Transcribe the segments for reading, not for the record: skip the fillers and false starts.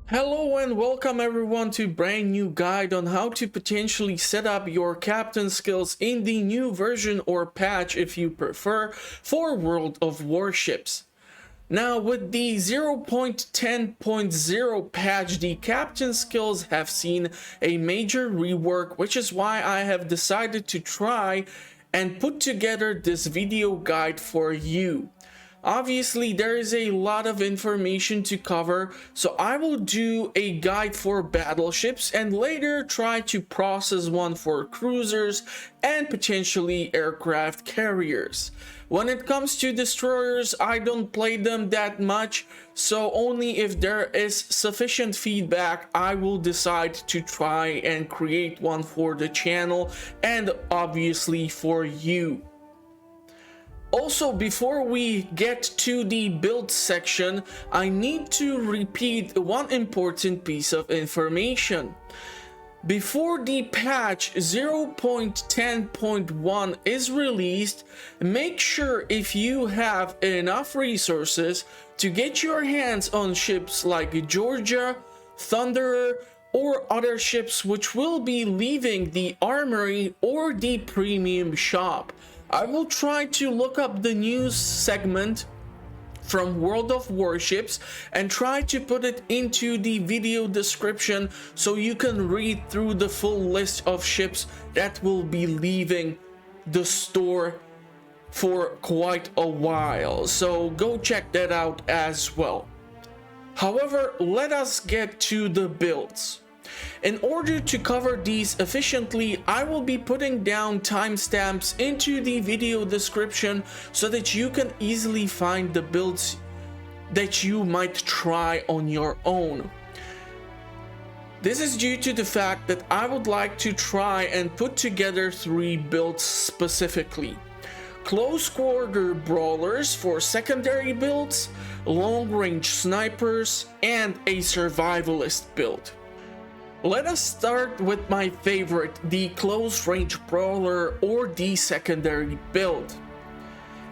Hello and welcome everyone to brand new guide on how to potentially set up your captain skills in the new version or patch if you prefer for World of Warships. Now with the 0.10.0 patch, the captain skills have seen a major rework, which is why I have decided to try and put together this video guide for you. Obviously, there is a lot of information to cover, so I will do a guide for battleships and later try to process one for cruisers and potentially aircraft carriers. When it comes to destroyers, I don't play them that much, so only if there is sufficient feedback, I will decide to try and create one for the channel and obviously for you. Also, before we get to the build section, I need to repeat one important piece of information. Before the patch 0.10.1 is released, make sure if you have enough resources to get your hands on ships like Georgia, Thunderer, or other ships which will be leaving the armory or the premium shop. I will try to look up the news segment from World of Warships and try to put it into the video description so you can read through the full list of ships that will be leaving the store for quite a while. So go check that out as well. However, let us get to the builds. In order to cover these efficiently, I will be putting down timestamps into the video description so that you can easily find the builds that you might try on your own. This is due to the fact that I would like to try and put together 3 builds specifically. Close quarter brawlers for secondary builds, long range snipers, and a survivalist build. Let us start with my favorite, the close range brawler or the secondary build.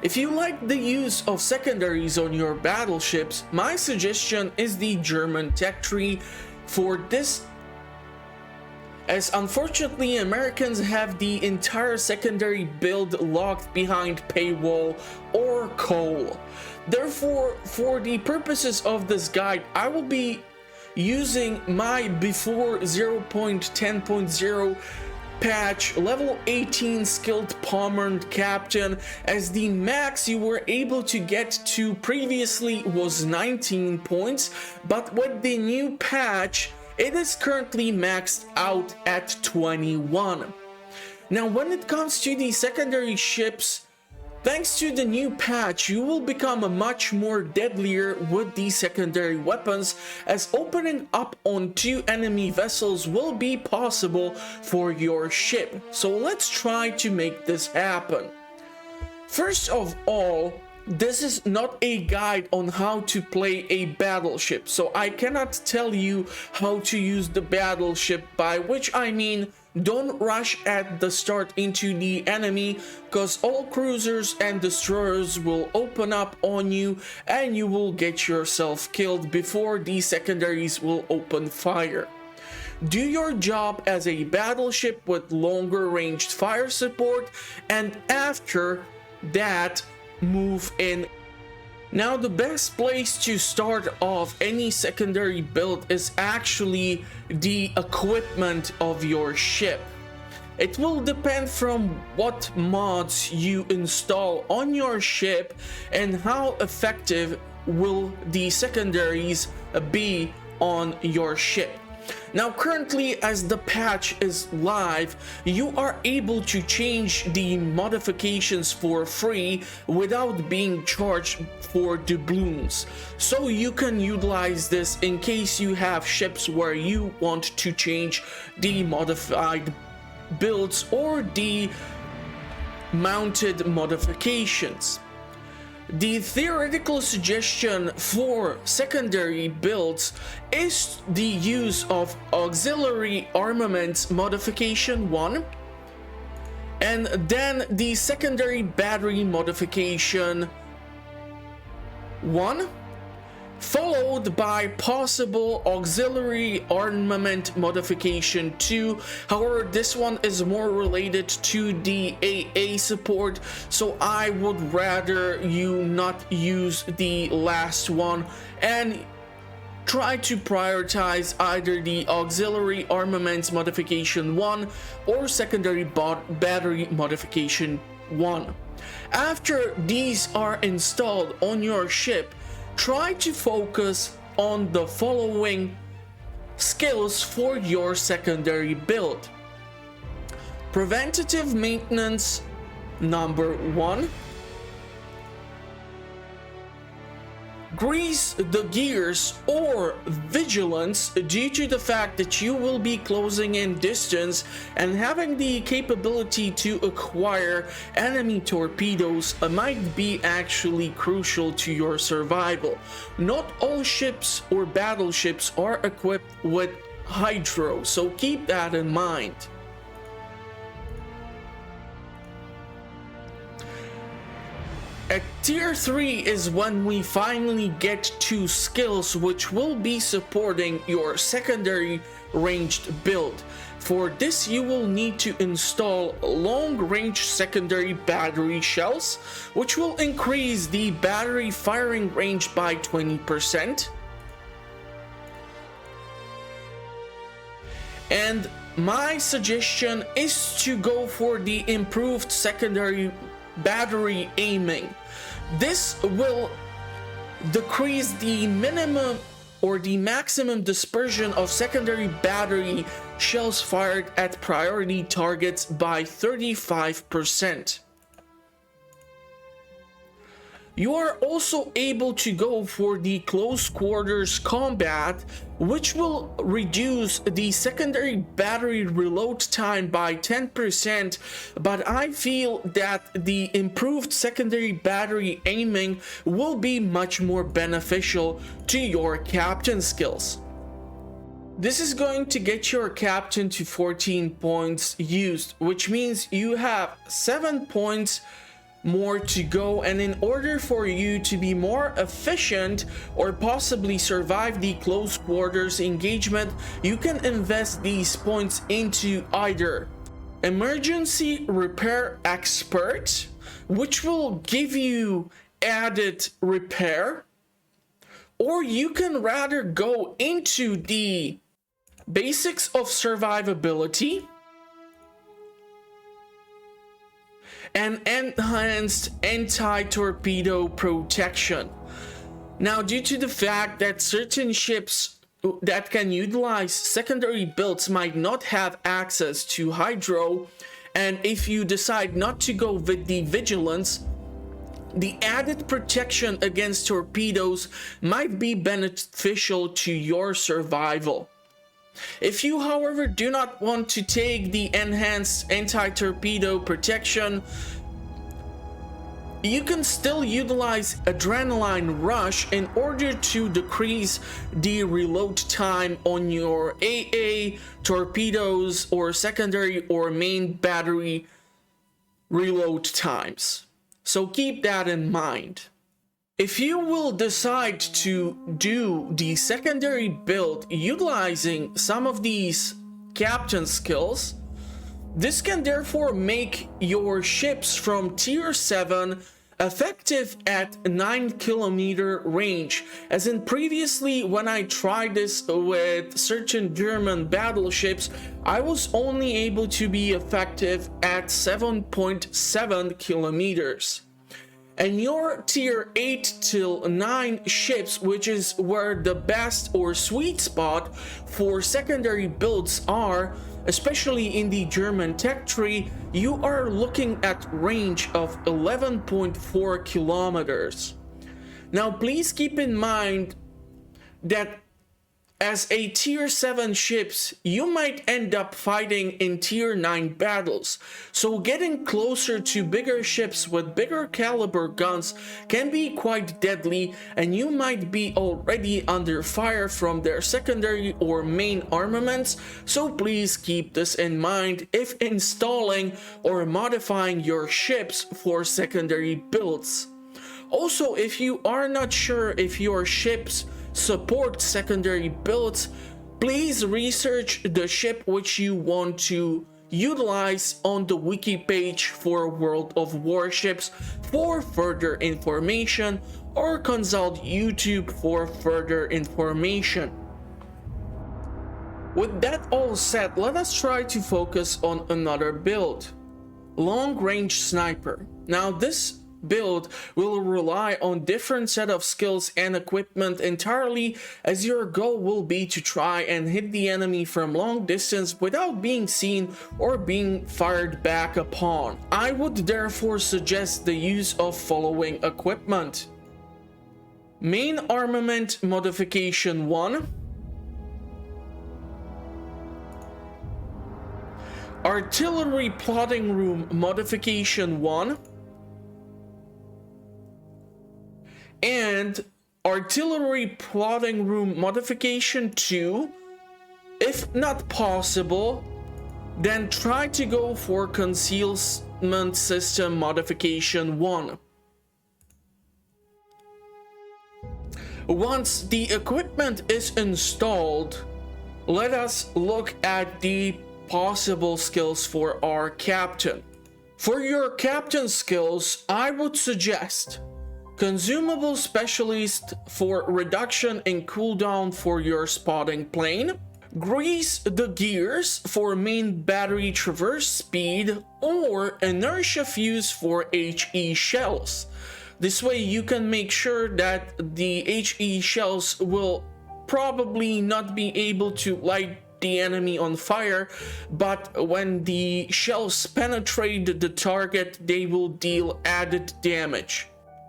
If you like the use of secondaries on your battleships, my suggestion is the German tech tree for this, as unfortunately Americans have the entire secondary build locked behind paywall or coal. Therefore, for the purposes of this guide, I will be using my before 0.10.0 patch level 18 skilled pommered captain, as the max you were able to get to previously was 19 points, but with the new patch it is currently maxed out at 21. Now when it comes to the secondary ships, thanks to the new patch, you will become much more deadlier with the secondary weapons, as opening up on 2 enemy vessels will be possible for your ship. So let's try to make this happen. First of all, this is not a guide on how to play a battleship, so I cannot tell you how to use the battleship, by which I mean don't rush at the start into the enemy, cause all cruisers and destroyers will open up on you and you will get yourself killed before the secondaries will open fire. Do your job as a battleship with longer ranged fire support, and after that move in. Now the best place to start off any secondary build is actually the equipment of your ship. It will depend from what mods you install on your ship and how effective will the secondaries be on your ship. Now currently, as the patch is live, you are able to change the modifications for free without being charged for doubloons. So you can utilize this in case you have ships where you want to change the modified builds or the mounted modifications. The theoretical suggestion for secondary builds is the use of auxiliary armaments modification 1, and then the secondary battery modification 1, followed followed by possible auxiliary armament modification 2. However, this one is more related to the AA support, so I would rather you not use the last one and try to prioritize either the auxiliary armaments modification 1 or secondary battery modification 1. After these are installed on your ship, try to focus on the following skills for your secondary build. Preventative maintenance number 1. Grease the gears or vigilance due to the fact that you will be closing in distance, and having the capability to acquire enemy torpedoes might be actually crucial to your survival. Not all ships or battleships are equipped with hydro, so keep that in mind. At tier 3 is when we finally get to skills which will be supporting your secondary ranged build. For this, you will need to install long-range secondary battery shells, which will increase the battery firing range by 20%. And my suggestion is to go for the improved secondary battery aiming. This will decrease the minimum or the maximum dispersion of secondary battery shells fired at priority targets by 35%. You are also able to go for the close quarters combat, which will reduce the secondary battery reload time by 10%, but I feel that the improved secondary battery aiming will be much more beneficial to your captain skills. This is going to get your captain to 14 points used, which means you have 7 points more to go, and in order for you to be more efficient or possibly survive the close quarters engagement, you can invest these points into either emergency repair expert, which will give you added repair, or you can rather go into the basics of survivability and enhanced anti-torpedo protection. Now, due to the fact that certain ships that can utilize secondary builds might not have access to hydro, and if you decide not to go with the vigilance, the added protection against torpedoes might be beneficial to your survival. If you, however, do not want to take the enhanced anti-torpedo protection, you can still utilize adrenaline rush in order to decrease the reload time on your AA torpedoes or secondary or main battery reload times. So keep that in mind. If you will decide to do the secondary build utilizing some of these captain skills, this can therefore make your ships from tier 7 effective at 9-kilometer range, as in previously when I tried this with certain German battleships, I was only able to be effective at 7.7 kilometers. And your tier 8 till 9 ships, which is where the best or sweet spot for secondary builds are, especially in the German tech tree, you are looking at range of 11.4 kilometers. Now, please keep in mind that as a tier 7 ships, you might end up fighting in tier 9 battles, so getting closer to bigger ships with bigger caliber guns can be quite deadly, and you might be already under fire from their secondary or main armaments, so please keep this in mind if installing or modifying your ships for secondary builds. Also, if you are not sure if your ships support secondary builds, please research the ship which you want to utilize on the wiki page for World of Warships for further information, or consult YouTube for further information. With that all said, let us try to focus on another build. Long range sniper. Now this build will rely on different set of skills and equipment entirely, as your goal will be to try and hit the enemy from long distance without being seen or being fired back upon. I would therefore suggest the use of following equipment. Main armament modification 1, artillery plotting room modification 1, and artillery plotting room modification 2. If not possible, then try to go for concealment system modification 1. Once the equipment is installed, let us look at the possible skills for our captain. For your captain skills, I would suggest consumable specialist for reduction in cooldown for your spotting plane, grease the gears for main battery traverse speed, or inertia fuse for HE shells. This way you can make sure that the HE shells will probably not be able to light the enemy on fire, but when the shells penetrate the target, they will deal added damage.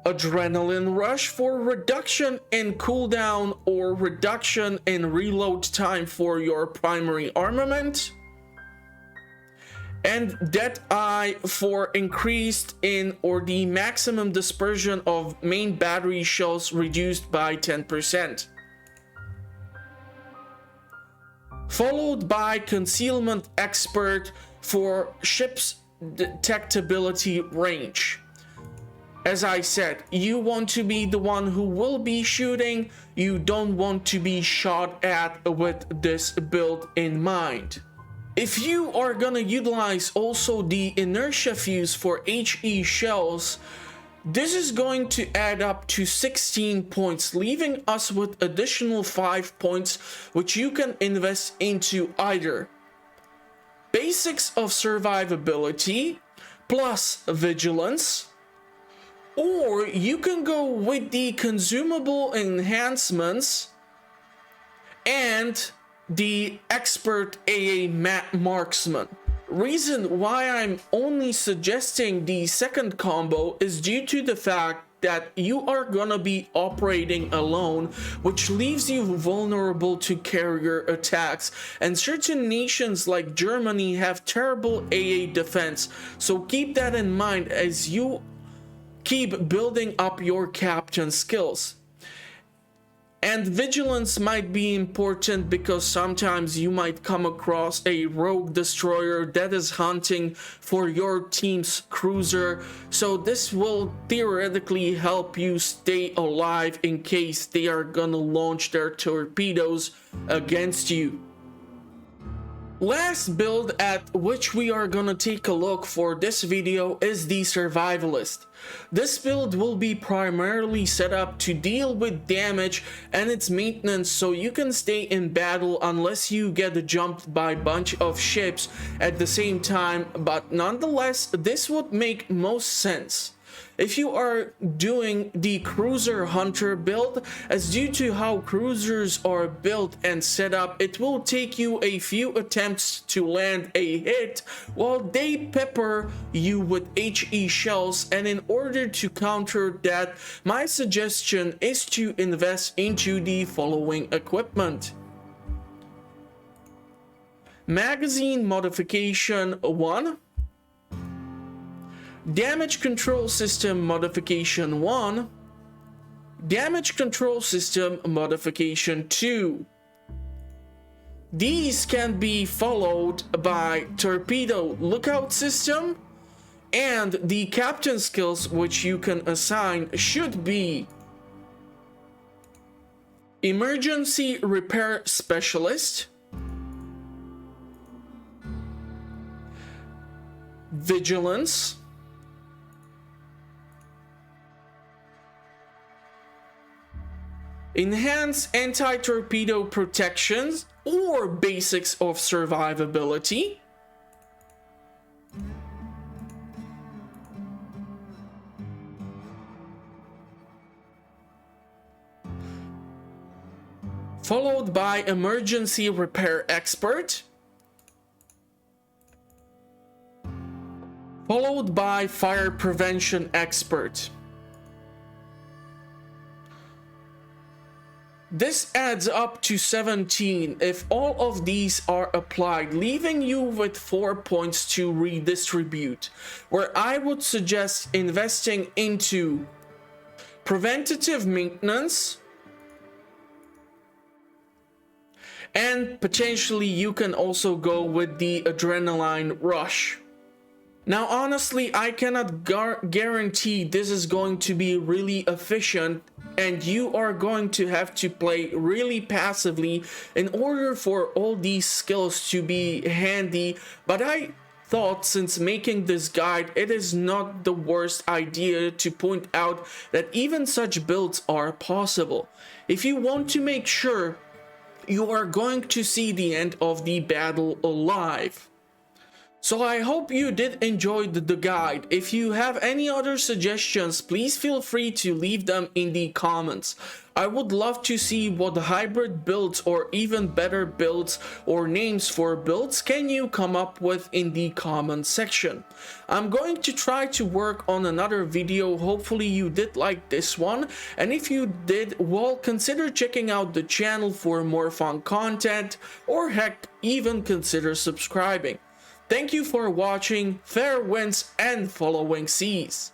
Adrenaline rush for reduction in cooldown or reduction in reload time for your primary armament, and Dead Eye for increased in or the maximum dispersion of main battery shells reduced by 10%. Followed by Concealment Expert for ship's detectability range. As I said, you want to be the one who will be shooting, you don't want to be shot at with this build in mind. If you are gonna utilize also the inertia fuse for HE shells, this is going to add up to 16 points, leaving us with additional 5 points, which you can invest into either basics of survivability plus vigilance, or you can go with the consumable enhancements and the expert AA marksman. Reason why I'm only suggesting the second combo is due to the fact that you are gonna be operating alone, which leaves you vulnerable to carrier attacks, and certain nations like Germany have terrible AA defense, so keep that in mind as you keep building up your captain skills. And vigilance might be important because sometimes you might come across a rogue destroyer that is hunting for your team's cruiser, so this will theoretically help you stay alive in case they are gonna launch their torpedoes against you. Last build at which we are gonna take a look for this video is the survivalist. This build will be primarily set up to deal with damage and its maintenance, so you can stay in battle unless you get jumped by a bunch of ships at the same time, but nonetheless this would make most sense if you are doing the cruiser hunter build, as due to how cruisers are built and set up, it will take you a few attempts to land a hit while they pepper you with HE shells, and in order to counter that, my suggestion is to invest into the following equipment. Magazine modification 1, damage control system modification 1, damage control system modification 2. These can be followed by torpedo lookout system, and the captain skills which you can assign should be emergency repair specialist, vigilance, enhanced anti-torpedo protections or basics of survivability, followed by emergency repair expert, followed by fire prevention expert. This adds up to 17 if all of these are applied, leaving you with 4 points to redistribute, where I would suggest investing into preventative maintenance, and potentially you can also go with the adrenaline rush. Now honestly, I cannot guarantee this is going to be really efficient, and you are going to have to play really passively in order for all these skills to be handy, but I thought since making this guide, it is not the worst idea to point out that even such builds are possible. If you want to make sure you are going to see the end of the battle alive. So I hope you did enjoy the guide. If you have any other suggestions, please feel free to leave them in the comments. I would love to see what hybrid builds or even better builds or names for builds can you come up with in the comment section. I'm going to try to work on another video. Hopefully you did like this one, and if you did, well, consider checking out the channel for more fun content, or heck, even consider subscribing. Thank you for watching, fair winds and following seas.